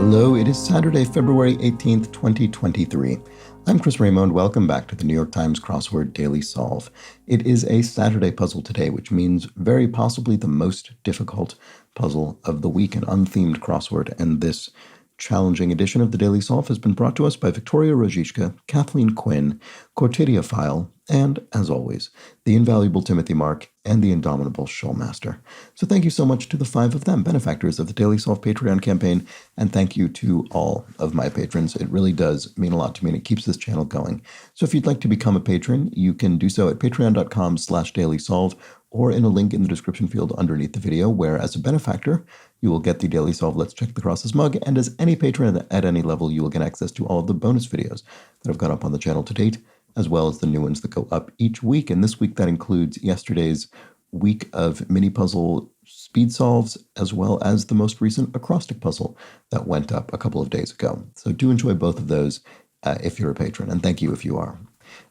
Hello, it is Saturday, February 18th, 2023. I'm Chris Raymond. Welcome back to the New York Times Crossword Daily Solve. It is a Saturday puzzle today, which means very possibly the most difficult puzzle of the week, an unthemed crossword, and this challenging edition of the Daily Solve has been brought to us by Victoria Rojishka, Kathleen Quinn, Corteria File, and, as always, the invaluable Timothy Mark and the indomitable Showmaster. So thank you so much to the five of them, benefactors of the Daily Solve Patreon campaign, and thank you to all of my patrons. It really does mean a lot to me, and it keeps this channel going. So if you'd like to become a patron, you can do so at patreon.com/dailysolve or in a link in the description field underneath the video, where as a benefactor, you will get the Daily Solve Let's Check the Crosses mug, and as any patron at any level, you will get access to all of the bonus videos that have gone up on the channel to date, as well as the new ones that go up each week. And this week, that includes yesterday's week of mini puzzle speed solves, as well as the most recent acrostic puzzle that went up a couple of days ago. So do enjoy both of those if you're a patron, and thank you if you are.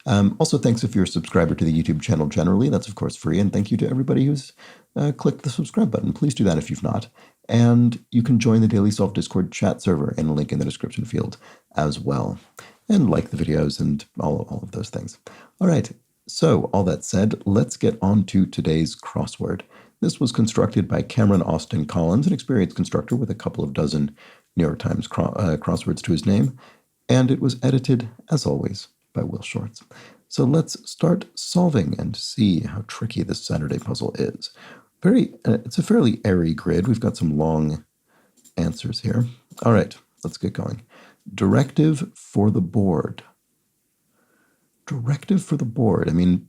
Also, thanks if you're a subscriber to the YouTube channel generally. That's, of course, free. And thank you to everybody who's clicked the subscribe button. Please do that if you've not. And you can join the Daily Solve Discord chat server in a link in the description field as well. And like the videos and all of those things. All right. So, all that said, let's get on to today's crossword. This was constructed by Cameron Austin Collins, an experienced constructor with a couple of dozen New York Times crosswords to his name. And it was edited, as always, by Will Shorts. So let's start solving and see how tricky this Saturday puzzle is. It's a fairly airy grid. We've got some long answers here. All right, let's get going. Directive for the board. Directive for the board. I mean,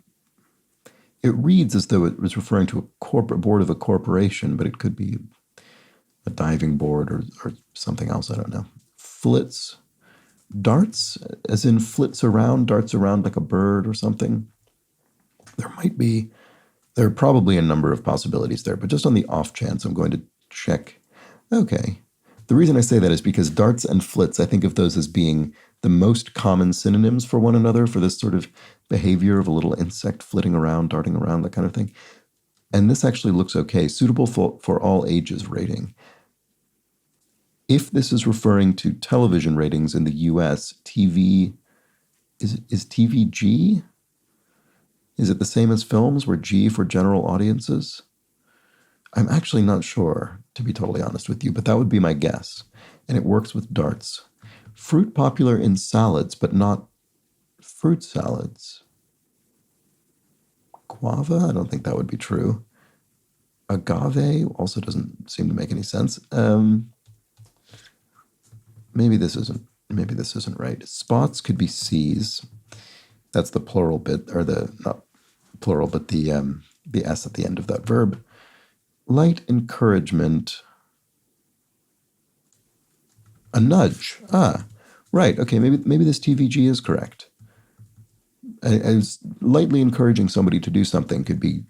it reads as though it was referring to a corporate board of a corporation, but it could be a diving board or something else. I don't know. Flits. Darts, as in flits around, darts around like a bird or something. There are probably a number of possibilities there, but just on the off chance, I'm going to check. Okay. The reason I say that is because darts and flits, I think of those as being the most common synonyms for one another for this sort of behavior of a little insect flitting around, darting around, that kind of thing. And this actually looks okay. Suitable for all ages rating. If this is referring to television ratings in the US, TV, is TV G? Is it the same as films, where G for general audiences? I'm actually not sure, to be totally honest with you, but that would be my guess. And it works with darts. Fruit popular in salads, but not fruit salads. Guava? I don't think that would be true. Agave also doesn't seem to make any sense. Maybe this isn't right. Spots could be C's. That's the plural bit, or the, not plural, but the S at the end of that verb. Light encouragement. A nudge. Ah, right. Okay, maybe this TVG is correct. As lightly encouraging somebody to do something could be,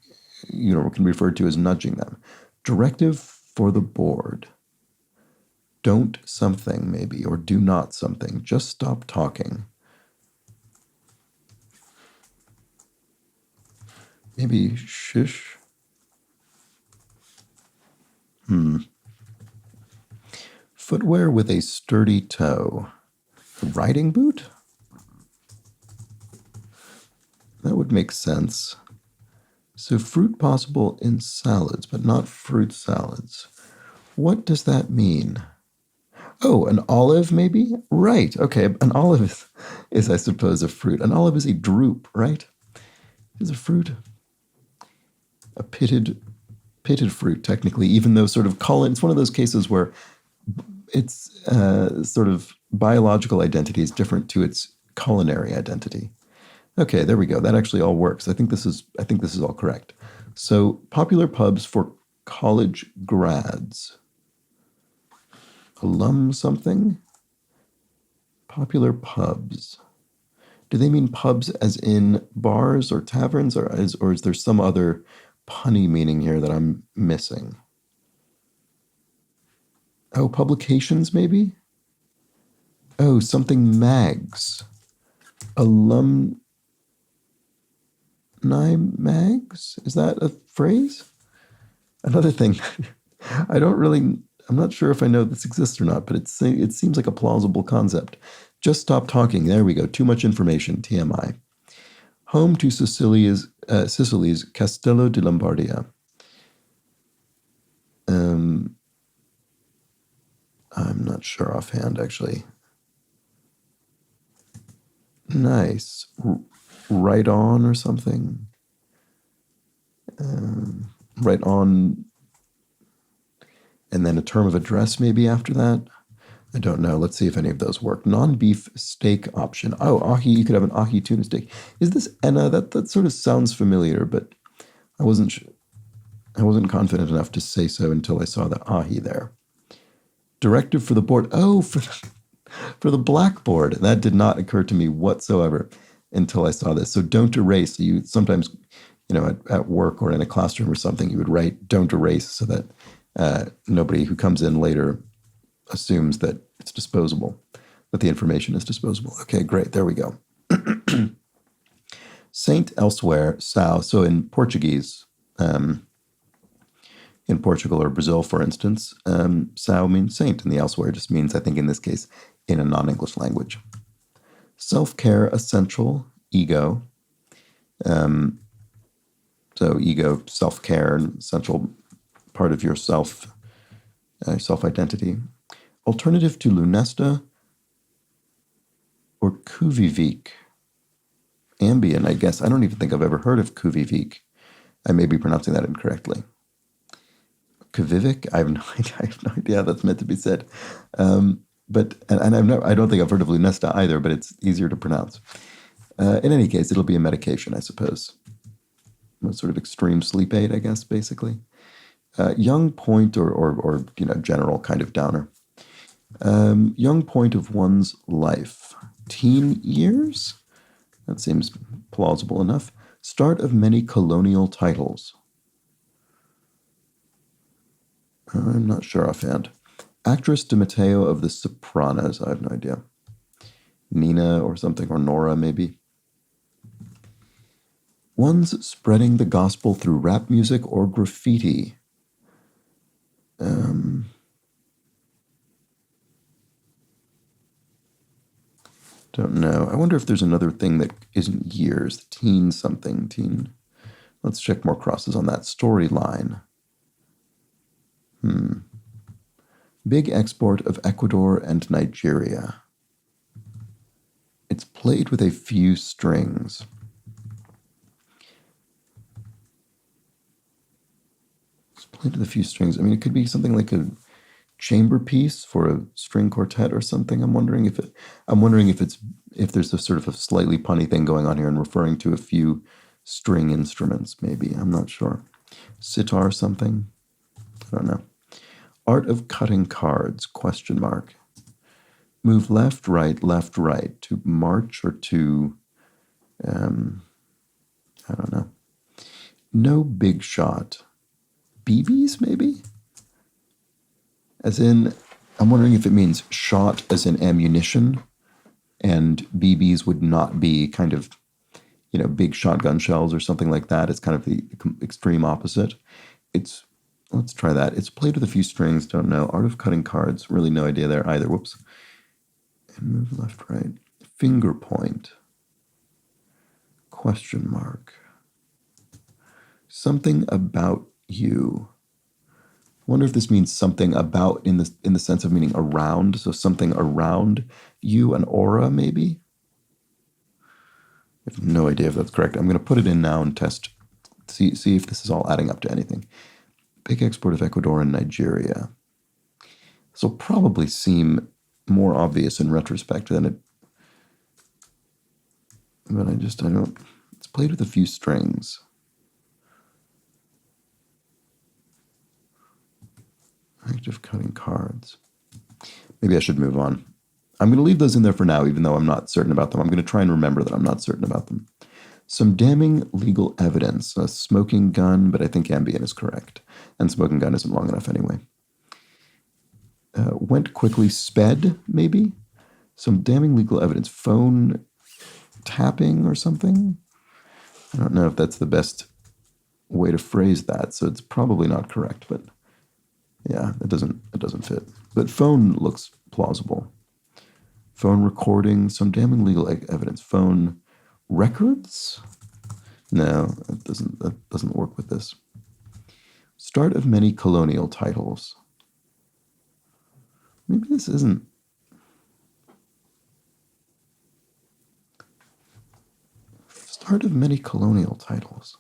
can be referred to as nudging them. Directive for the board. Don't something, maybe, or do not something. Just stop talking. Maybe shush. Footwear with a sturdy toe. A riding boot? That would make sense. So fruit possible in salads, but not fruit salads. What does that mean? Oh, an olive, maybe? Right, okay. An olive is, I suppose, a fruit. An olive is a drupe, right? Is a fruit. A pitted fruit, technically, even though sort of it's one of those cases where its sort of biological identity is different to its culinary identity. Okay, there we go. That actually all works. I think this is all correct. So, popular pubs for college grads. Alum something? Popular pubs. Do they mean pubs as in bars or taverns, or is there some other punny meaning here that I'm missing? Oh, publications maybe? Oh, something mags. Alumni mags? Is that a phrase? Another thing, I don't really I'm not sure if I know this exists or not, but it seems like a plausible concept. Just stop talking. There we go. Too much information. TMI. Home to Sicily's Castello di Lombardia. I'm not sure offhand, actually. Nice. Right on or something. Right on, and then a term of address maybe after that. I don't know. Let's see if any of those work. Non-beef steak option. Oh, ahi. You could have an ahi tuna steak. Is this enna? That sort of sounds familiar, but I wasn't confident enough to say so until I saw the ahi there. Directive for the board. Oh, for the blackboard. That did not occur to me whatsoever until I saw this. So don't erase. You sometimes, at work or in a classroom or something, you would write "don't erase" so that nobody who comes in later assumes that it's disposable, that the information is disposable. Okay, great. There we go. Saint elsewhere, Sao. So in Portuguese, in Portugal or Brazil, for instance, Sao means saint, and the elsewhere just means, I think in this case, in a non-English language. Self-care essential, ego. So ego, self-care, an essential part of your self-identity. Alternative to lunesta or kuvivik. Ambient, I guess. I don't even think I've ever heard of kuvivik. I may be pronouncing that incorrectly. Kuvivik? I have no idea how that's meant to be said. But I don't think I've heard of lunesta either, but it's easier to pronounce. In any case, it'll be a medication, I suppose. A sort of extreme sleep aid, I guess, basically. Young point or general kind of downer. Young point of one's life. Teen years? That seems plausible enough. Start of many colonial titles. I'm not sure offhand. Actress Di Matteo of The Sopranos. I have no idea. Nina or something, or Nora maybe. One's spreading the gospel through rap music or graffiti. Don't know. I wonder if there's another thing that isn't years. Teen something. Teen. Let's check more crosses on that. Storyline. Big export of Ecuador and Nigeria. It's played with a few strings. It's played with a few strings. I mean, it could be something like a chamber piece for a string quartet or something. I'm wondering if there's a sort of a slightly punny thing going on here and referring to a few string instruments, maybe. I'm not sure. Sitar something? I don't know. Art of cutting cards, ? Move left, right, to march or to, I don't know. No big shot. BBs, maybe? As in, I'm wondering if it means shot as in ammunition, and BBs would not be kind of, big shotgun shells or something like that. It's kind of the extreme opposite. Let's try that. It's played with a few strings, don't know. Art of cutting cards, really no idea there either. Whoops. And move left, right. Finger point. ? Something about you. I wonder if this means something about in the sense of meaning around. So something around you, an aura maybe? I have no idea if that's correct. I'm going to put it in now and test, see if this is all adding up to anything. Big export of Ecuador and Nigeria. This will probably seem more obvious in retrospect than it, but I don't, it's played with a few strings. Active cutting cards. Maybe I should move on. I'm going to leave those in there for now, even though I'm not certain about them. I'm going to try and remember that I'm not certain about them. Some damning legal evidence. A smoking gun, but I think ambient is correct. And smoking gun isn't long enough anyway. Went quickly, sped, maybe? Some damning legal evidence. Phone tapping or something? I don't know if that's the best way to phrase that, so it's probably not correct, but Yeah, it doesn't fit. But phone looks plausible. Phone recording, some damning legal evidence. Phone records? No, that doesn't work with this. Start of many colonial titles. Maybe this isn't. Start of many colonial titles.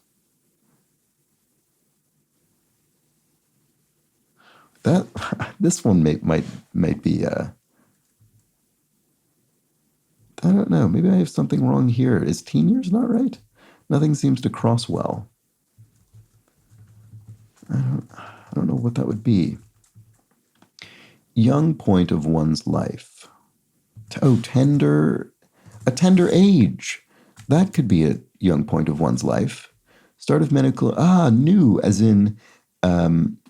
That this one might be. I don't know. Maybe I have something wrong here. Is teen years not right? Nothing seems to cross well. I don't know what that would be. Young point of one's life. Oh, tender. A tender age. That could be a young point of one's life. Start of medical. New, as in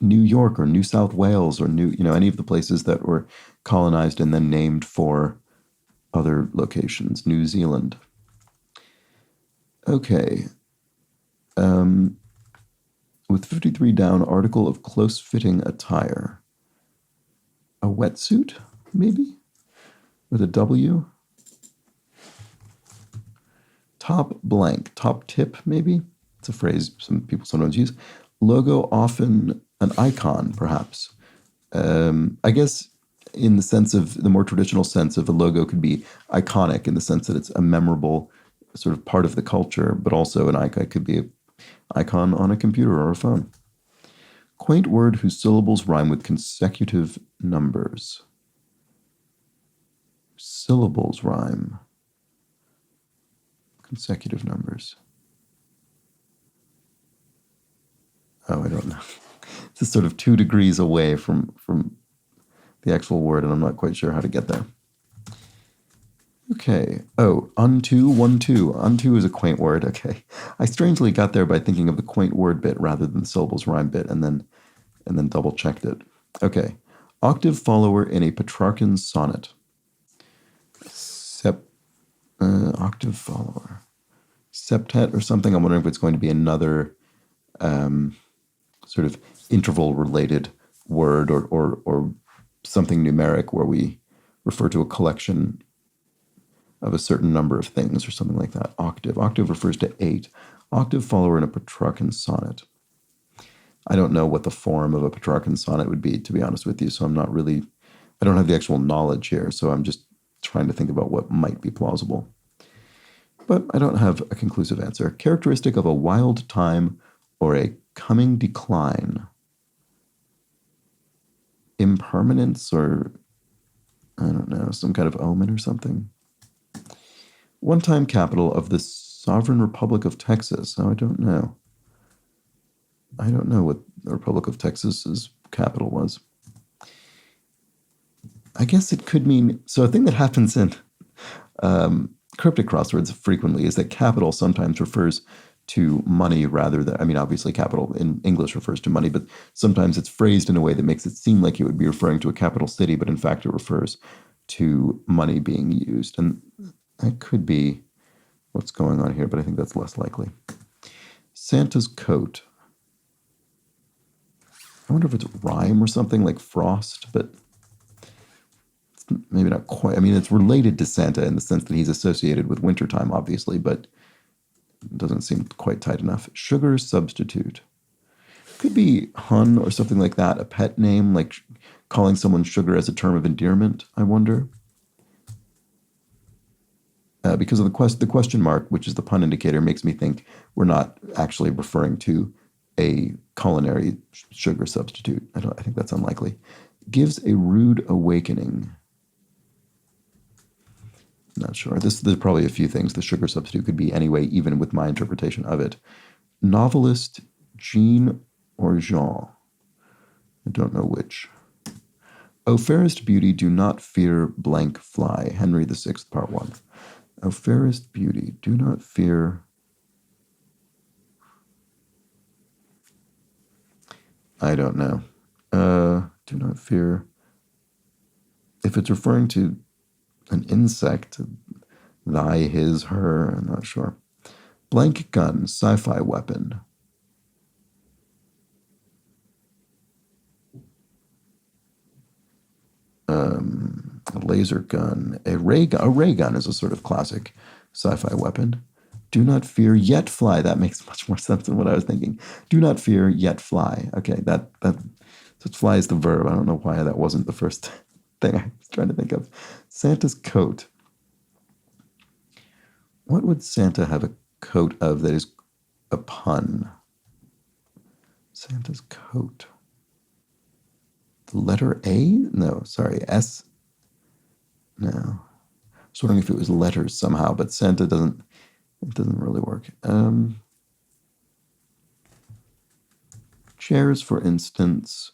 New York or New South Wales or any of the places that were colonized and then named for other locations. New Zealand. Okay. With 53 down, article of close-fitting attire. A wetsuit, maybe? With a W? Top blank. Top tip, maybe? It's a phrase some people sometimes use. Logo, often an icon, perhaps. I guess in the sense of the more traditional sense of a logo could be iconic in the sense that it's a memorable sort of part of the culture, but also an icon could be an icon on a computer or a phone. Quaint word whose syllables rhyme with consecutive numbers. Syllables rhyme. Consecutive numbers. Oh, I don't know. This is sort of 2 degrees away from the actual word, and I'm not quite sure how to get there. Okay. Oh, unto, one, two. Unto is a quaint word. Okay. I strangely got there by thinking of the quaint word bit rather than the syllables rhyme bit, and then double checked it. Okay. Octave follower in a Petrarchan sonnet. Octave follower. Septet or something. I'm wondering if it's going to be another sort of interval-related word or something numeric where we refer to a collection of a certain number of things or something like that. Octave. Octave refers to 8. Octave follower in a Petrarchan sonnet. I don't know what the form of a Petrarchan sonnet would be, to be honest with you, so I don't have the actual knowledge here, so I'm just trying to think about what might be plausible. But I don't have a conclusive answer. Characteristic of a wild time or a coming decline. Impermanence or, I don't know, some kind of omen or something. One-time capital of the Sovereign Republic of Texas. Oh, I don't know. I don't know what the Republic of Texas's capital was. I guess it could mean, so a thing that happens in cryptic crosswords frequently is that capital sometimes refers to money rather than, obviously capital in English refers to money, but sometimes it's phrased in a way that makes it seem like it would be referring to a capital city, but in fact it refers to money being used. And that could be what's going on here, but I think that's less likely. Santa's coat. I wonder if it's rhyme or something like frost, but it's maybe not quite. It's related to Santa in the sense that he's associated with wintertime, obviously, but it doesn't seem quite tight enough. Sugar substitute. Could be Hun or something like that, a pet name, like calling someone sugar as a term of endearment, I wonder. Because of the question mark, which is the pun indicator, makes me think we're not actually referring to a culinary sugar substitute. I think that's unlikely. Gives a rude awakening. Not sure. There's probably a few things the sugar substitute could be anyway, even with my interpretation of it. Novelist Jean or Jean. I don't know which. O fairest beauty, do not fear blank fly. Henry VI, Part 1. O fairest beauty, do not fear. I don't know. Do not fear. If it's referring to an insect, thy, his, her, I'm not sure. Blank gun, sci-fi weapon. A laser gun. A ray gun. A ray gun is a sort of classic sci-fi weapon. Do not fear, yet fly. That makes much more sense than what I was thinking. Do not fear, yet fly. Okay, so fly is the verb. I don't know why that wasn't the first thing I was trying to think of. Santa's coat. What would Santa have a coat of that is a pun? Santa's coat. The letter A? No, sorry, S. No. I was wondering if it was letters somehow, but Santa doesn't, it doesn't really work. Chairs, for instance,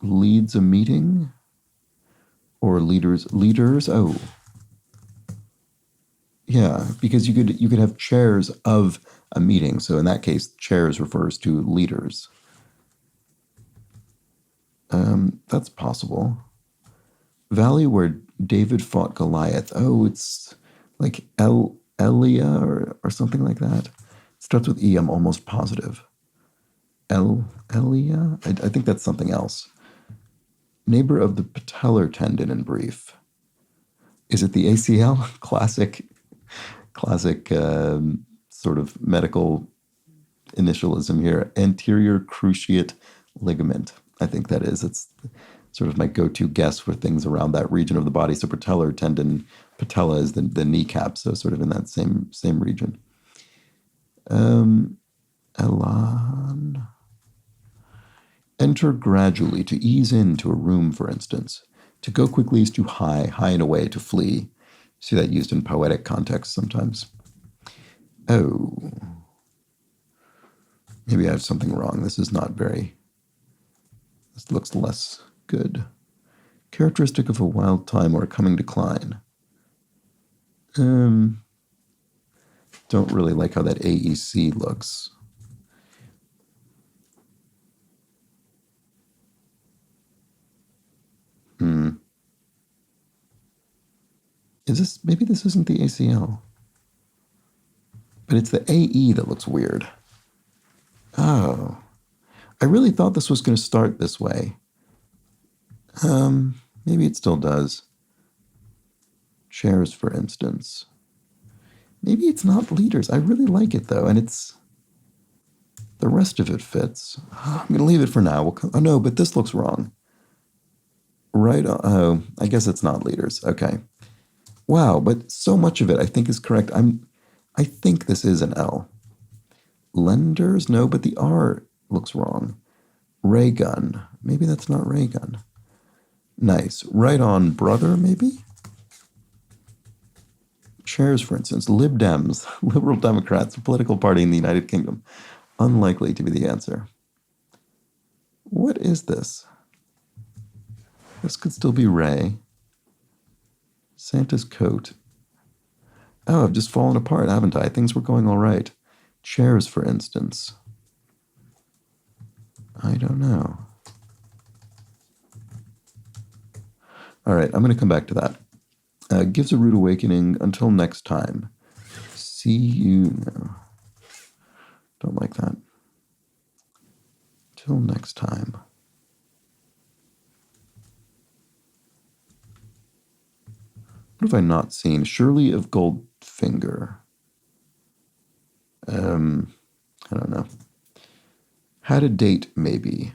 leads a meeting, or leaders, oh. Yeah, because you could have chairs of a meeting. So in that case, chairs refers to leaders. That's possible. Valley where David fought Goliath. Oh, it's like Elia or something like that. It starts with E, I'm almost positive. Elia? I think that's something else. Neighbor of the patellar tendon in brief. Is it the ACL? Classic sort of medical initialism here. Anterior cruciate ligament. I think that is. It's sort of my go-to guess for things around that region of the body. So patellar tendon, patella is the kneecap, so sort of in that same region. Elan. Enter gradually, to ease into a room, for instance. To go quickly is to hie and away, to flee. See that used in poetic context sometimes. Oh. Maybe I have something wrong. This looks less good. Characteristic of a wild time or a coming decline. Don't really like how that AEC looks. Maybe this isn't the ACL. But it's the AE that looks weird. Oh. I really thought this was going to start this way. Maybe it still does. Chairs, for instance. Maybe it's not leaders. I really like it, though, and the rest of it fits. I'm going to leave it for now. Oh, no, but this looks wrong. Right on. Oh, I guess it's not leaders. Okay. Wow, but so much of it I think is correct. I think this is an L. Lenders? No, but the R looks wrong. Ray gun. Maybe that's not ray gun. Nice. Right on, brother, maybe? Chairs, for instance. Lib Dems, Liberal Democrats, a political party in the United Kingdom. Unlikely to be the answer. What is this? This could still be Ray. Santa's coat. Oh, I've just fallen apart, haven't I? Things were going all right. Chairs, for instance. I don't know. All right, I'm going to come back to that. Gives a rude awakening. Until next time. See you. No. Don't like that. Till next time. What have I not seen? Shirley of Goldfinger. I don't know. Had a date, maybe.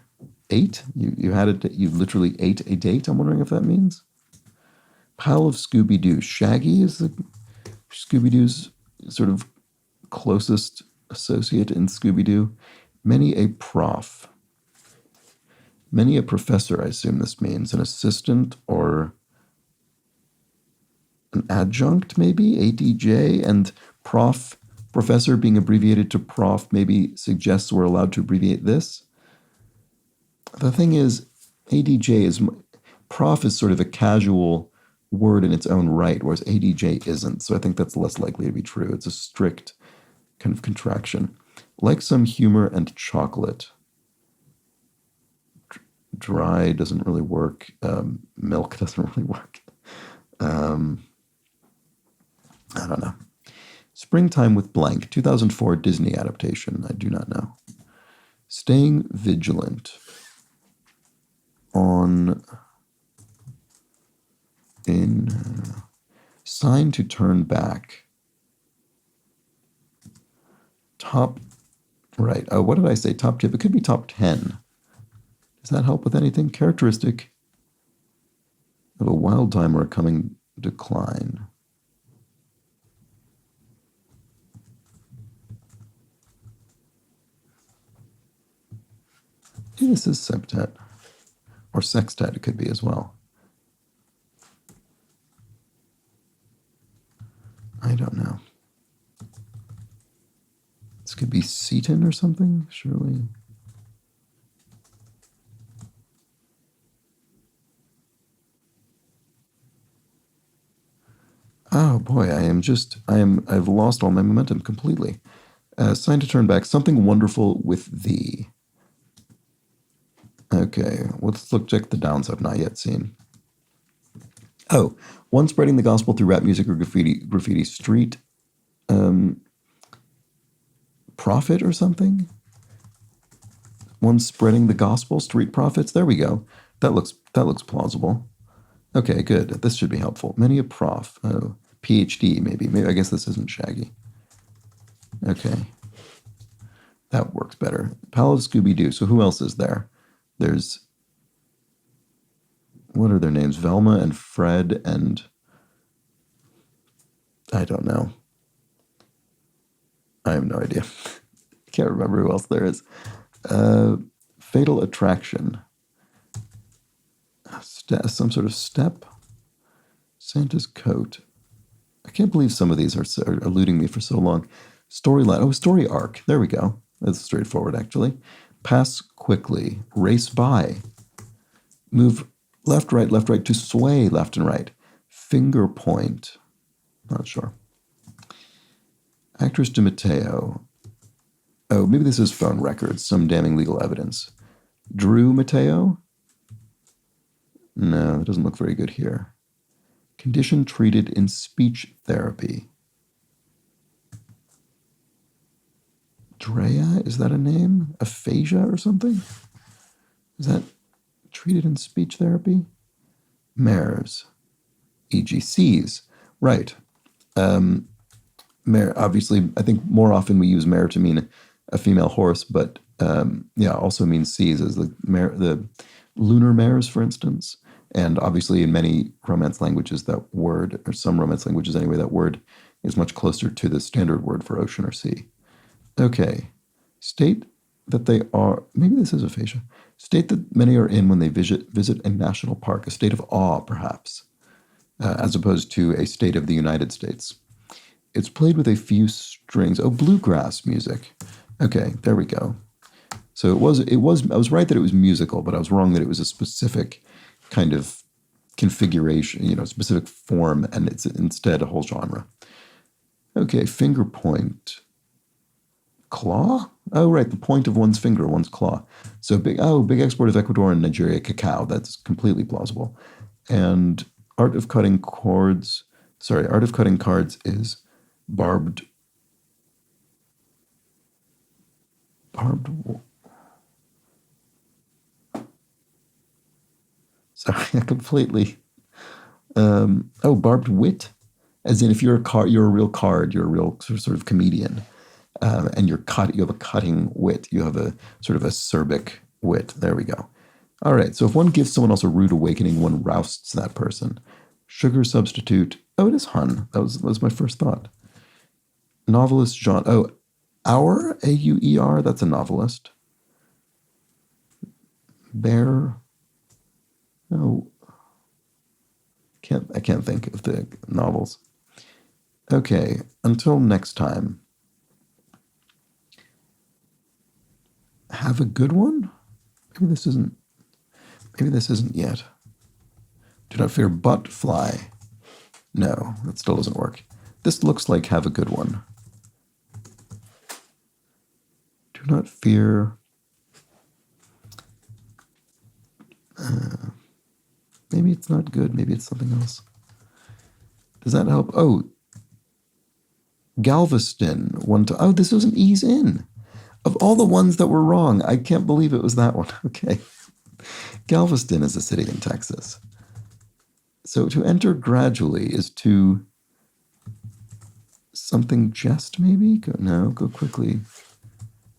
Ate? You literally ate a date? I'm wondering if that means. Pile of Scooby-Doo. Shaggy is Scooby-Doo's sort of closest associate in Scooby-Doo. Many a prof. Many a professor, I assume this means. An assistant or an adjunct, maybe? ADJ, and professor being abbreviated to prof maybe suggests we're allowed to abbreviate this. The thing is, prof is sort of a casual word in its own right, whereas ADJ isn't. So I think that's less likely to be true. It's a strict kind of contraction. Like some humor and chocolate. Dry doesn't really work. Milk doesn't really work. I don't know. Springtime with Blank, 2004 Disney adaptation. I do not know. Staying vigilant on In sign to turn back. Top right. Oh, what did I say? Top tip. It could be top 10. Does that help with anything? Characteristic of a wild time or a coming decline. Maybe this is septet. Or sextet it could be as well. I don't know. This could be Seton or something, surely. Oh boy, I've lost all my momentum completely. Sign to turn back. Something wonderful with thee. Okay, let's check the downs I've not yet seen. Oh, one spreading the gospel through rap music or graffiti street prophet or something. One spreading the gospel, street prophets. There we go. That looks plausible. Okay, good. This should be helpful. Many a prof. Oh, PhD maybe. Maybe I guess this isn't Shaggy. Okay. That works better. Pal of Scooby-Doo. So who else is there? There's, what are their names? Velma and Fred and, I don't know. I have no idea. I can't remember who else there is. Fatal Attraction. Some sort of step. Santa's coat. I can't believe some of these are eluding me for so long. Storyline. Oh, story arc. There we go. That's straightforward, actually. Pass quickly. Race by. Move left, right, to sway left and right. Finger point. Not sure. Actress DeMatteo. Oh, maybe this is phone records. Some damning legal evidence. Drew Matteo? No, it doesn't look very good here. Condition treated in speech therapy. Drea, is that a name? Aphasia or something? Is that treated in speech therapy? Mares. EGCs. Right. Mare, obviously, I think more often we use mare to mean a female horse, but yeah, also means C's as the lunar mares, for instance. And obviously in many Romance languages that word, or some Romance languages anyway, that word is much closer to the standard word for ocean or sea. Okay. State that they are, maybe this is aphasia. State that many are in when they visit a national park, a state of awe, perhaps, as opposed to a state of the United States. It's played with a few strings. Oh, bluegrass music. Okay, there we go. So I was right that it was musical, but I was wrong that it was a specific kind of configuration, specific form, and it's instead a whole genre. Okay, finger point. Claw? Oh, right, the point of one's finger, one's claw. So big export of Ecuador and Nigeria cacao. That's completely plausible. And art of cutting cards is barbed. Sorry, I completely. Barbed wit, as in if you're a real card, you're a real sort of comedian. And you have a cutting wit. You have a sort of acerbic wit. There we go. All right. So if one gives someone else a rude awakening, one rousts that person. Sugar substitute. Oh, it is Hun. That was my first thought. Novelist John. Oh, Auer, Auer. That's a novelist. Bear. Oh, I can't think of the novels. Okay. Until next time. Have a good one? Maybe this isn't yet. Do not fear but fly. No, that still doesn't work. This looks like have a good one. Do not fear. Maybe it's not good. Maybe it's something else. Does that help? Oh, Galveston. This was an ease in. Of all the ones that were wrong, I can't believe it was that one. Okay. Galveston is a city in Texas. So to enter gradually is to something just maybe? Go quickly.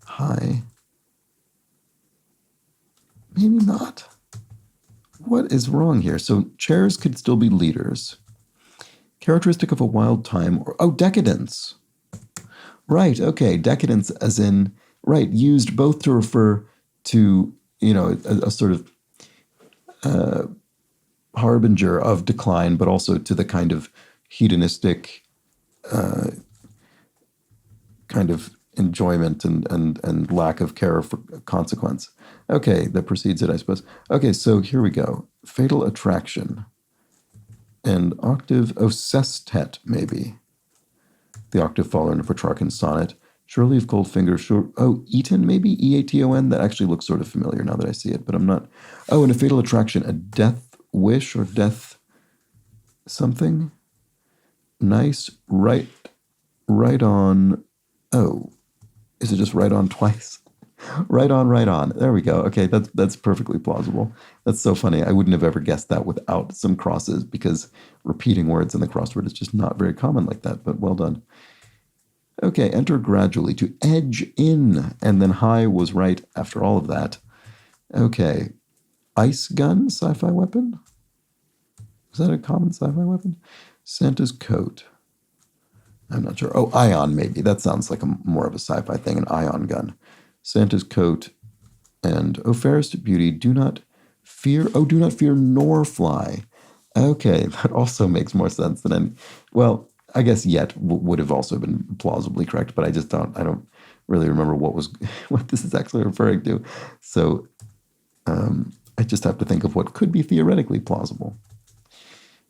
High. Maybe not. What is wrong here? So chairs could still be leaders. Characteristic of a wild time, or decadence. Right, okay, decadence as in, right, used both to refer to, a sort of harbinger of decline, but also to the kind of hedonistic kind of enjoyment and lack of care for consequence. Okay, that precedes it, I suppose. Okay, so here we go. Fatal Attraction. And octave, sestet, maybe. The octave following of Petrarchan's sonnet. Surely of Goldfinger, Eaton, maybe? Eaton? That actually looks sort of familiar now that I see it, but I'm not. Oh, and a Fatal Attraction, a death wish or death something? Nice, right on. Oh, is it just right on twice? Right on. There we go. Okay, that's perfectly plausible. That's so funny. I wouldn't have ever guessed that without some crosses because repeating words in the crossword is just not very common like that, but well done. Okay, enter gradually to edge in, and then high was right after all of that. Okay, ice gun, sci-fi weapon? Is that a common sci-fi weapon? Santa's coat. I'm not sure. Oh, ion maybe. That sounds like more of a sci-fi thing, an ion gun. Santa's coat and, fairest beauty, do not fear nor fly. Okay, that also makes more sense than any. Well, I guess yet would have also been plausibly correct, but I don't really remember what this is actually referring to. So I just have to think of what could be theoretically plausible.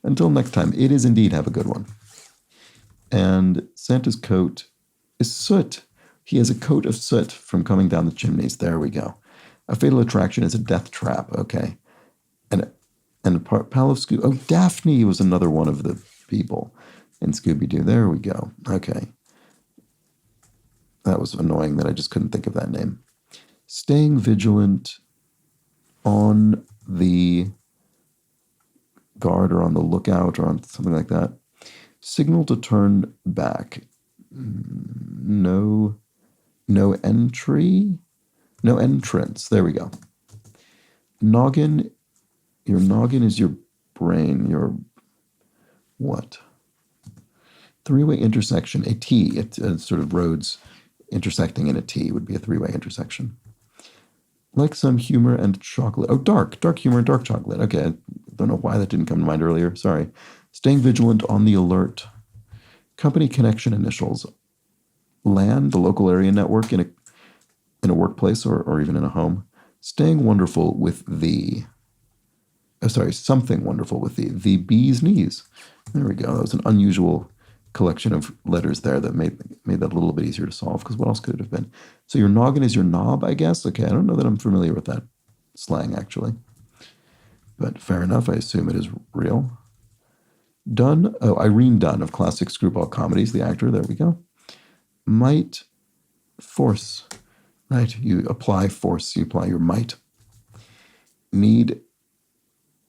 Until next time, it is indeed have a good one. And Santa's coat is soot. He has a coat of soot from coming down the chimneys. There we go. A Fatal Attraction is a death trap. Okay. And a pal of Scooby. Oh, Daphne was another one of the people in Scooby-Doo. There we go. Okay. That was annoying that I just couldn't think of that name. Staying vigilant on the guard or on the lookout or on something like that. Signal to turn back. No entry. No entrance. There we go. Noggin. Your noggin is your brain. Your what? Three-way intersection. A T. It's sort of roads intersecting in a T would be a three-way intersection. Like some humor and chocolate. Oh, dark humor and dark chocolate. Okay, I don't know why that didn't come to mind earlier. Sorry. Staying vigilant on the alert. Company connection initials. LAN, the local area network in a workplace or even in a home. Staying wonderful with the. Oh, sorry, something wonderful with the bee's knees. There we go. That was an unusual collection of letters there that made that a little bit easier to solve, because what else could it have been? So your noggin is your knob, I guess? Okay, I don't know that I'm familiar with that slang, actually. But fair enough, I assume it is real. Dunn, Irene Dunn of classic screwball comedies, the actor, there we go. Might, force, right, you apply force, you apply your might. Need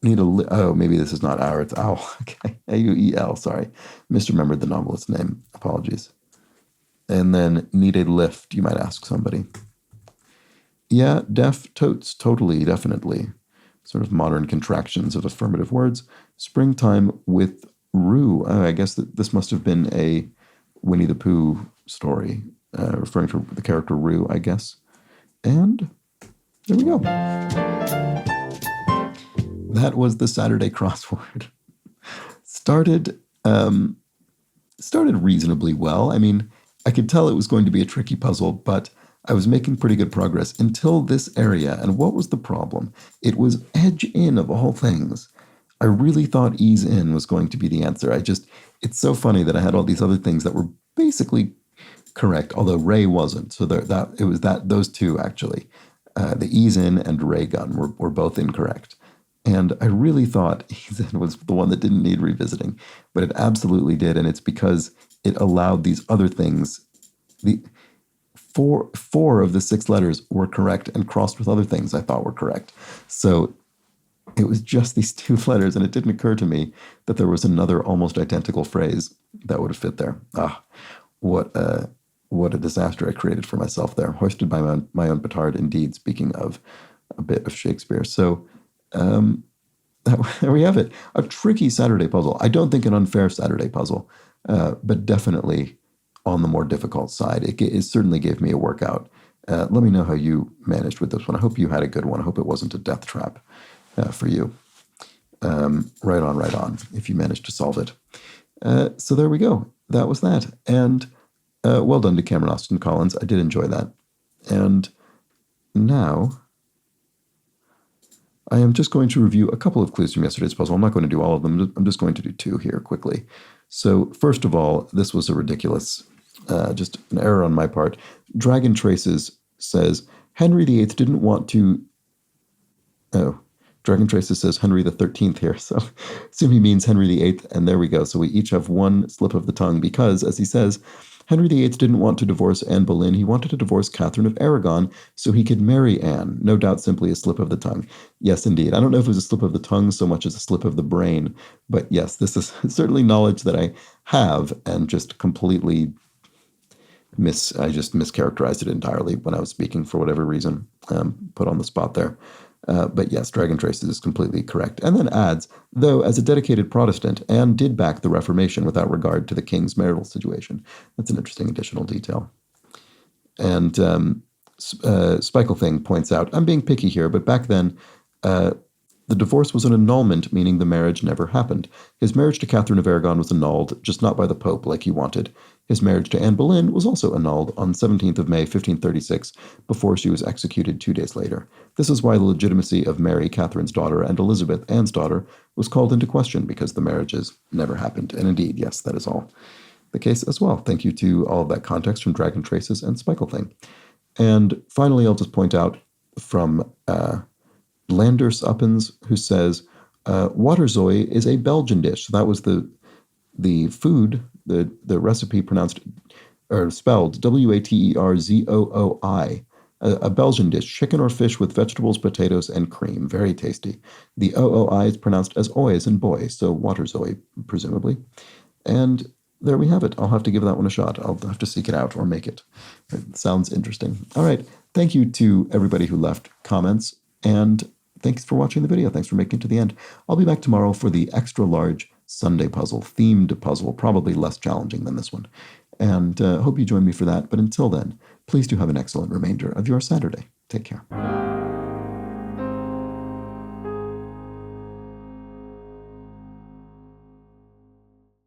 maybe this is not our, it's owl. Okay, A-U-E-L, sorry. Misremembered the novelist's name, apologies. And then need a lift, you might ask somebody. Yeah, totes, totally, definitely. Sort of modern contractions of affirmative words. Springtime with Roo. I guess that this must have been a Winnie the Pooh story, referring to the character Roo, I guess. And there we go. That was the Saturday crossword. Started reasonably well. I mean, I could tell it was going to be a tricky puzzle, but I was making pretty good progress until this area. And what was the problem? It was edge in of all things. I really thought ease in was going to be the answer. It's so funny that I had all these other things that were basically correct, although ray wasn't. So it was those two actually. The ease in and ray gun were both incorrect. And I really thought ease in was the one that didn't need revisiting, but it absolutely did. And it's because it allowed these other things. The four of the 6 letters were correct and crossed with other things I thought were correct. So It was just these two letters, and it didn't occur to me that there was another almost identical phrase that would have fit there. Ah, what a disaster I created for myself there. Hoisted by my own petard, indeed, speaking of a bit of Shakespeare. So there we have it. A tricky Saturday puzzle. I don't think an unfair Saturday puzzle, but definitely on the more difficult side. It certainly gave me a workout. Let me know how you managed with this one. I hope you had a good one. I hope it wasn't a death trap for you. Right on, if you managed to solve it. So there we go. That was that. And well done to Cameron Austin Collins. I did enjoy that. And now I am just going to review a couple of clues from yesterday's puzzle. I'm not going to do all of them. I'm just going to do two here quickly. So first of all, this was a ridiculous, just an error on my part. Dragon Traces says, Henry VIII didn't want to... Oh, Dragon Traces says Henry the 13th here, so assume he means Henry VIII, and there we go. So we each have one slip of the tongue because, as he says, Henry VIII didn't want to divorce Anne Boleyn. He wanted to divorce Catherine of Aragon so he could marry Anne. No doubt simply a slip of the tongue. Yes, indeed. I don't know if it was a slip of the tongue so much as a slip of the brain, but yes, this is certainly knowledge that I have and just completely I just mischaracterized it entirely when I was speaking for whatever reason, put on the spot there. But yes, Dragon Traces is completely correct. And then adds, though as a dedicated Protestant, Anne did back the Reformation without regard to the king's marital situation. That's an interesting additional detail. And Spicklething points out, I'm being picky here, but back then, the divorce was an annulment, meaning the marriage never happened. His marriage to Catherine of Aragon was annulled, just not by the Pope like he wanted. His marriage to Anne Boleyn was also annulled on 17th of May, 1536, before she was executed 2 days later. This is why the legitimacy of Mary, Catherine's daughter, and Elizabeth, Anne's daughter, was called into question, because the marriages never happened. And indeed, yes, that is all the case as well. Thank you to all of that context from Dragon Traces and Spicklething. And finally, I'll just point out from Landers Uppens, who says, Waterzoi is a Belgian dish. So that was the food, the recipe pronounced or spelled Waterzoi, a Belgian dish, chicken or fish with vegetables, potatoes, and cream. Very tasty. The OOI is pronounced as ois and boy, so Waterzoi, presumably. And there we have it. I'll have to give that one a shot. I'll have to seek it out or make it. It sounds interesting. All right. Thank you to everybody who left comments, and thanks for watching the video. Thanks for making it to the end. I'll be back tomorrow for the extra large Sunday puzzle, themed puzzle, probably less challenging than this one. And hope you join me for that. But until then, please do have an excellent remainder of your Saturday. Take care.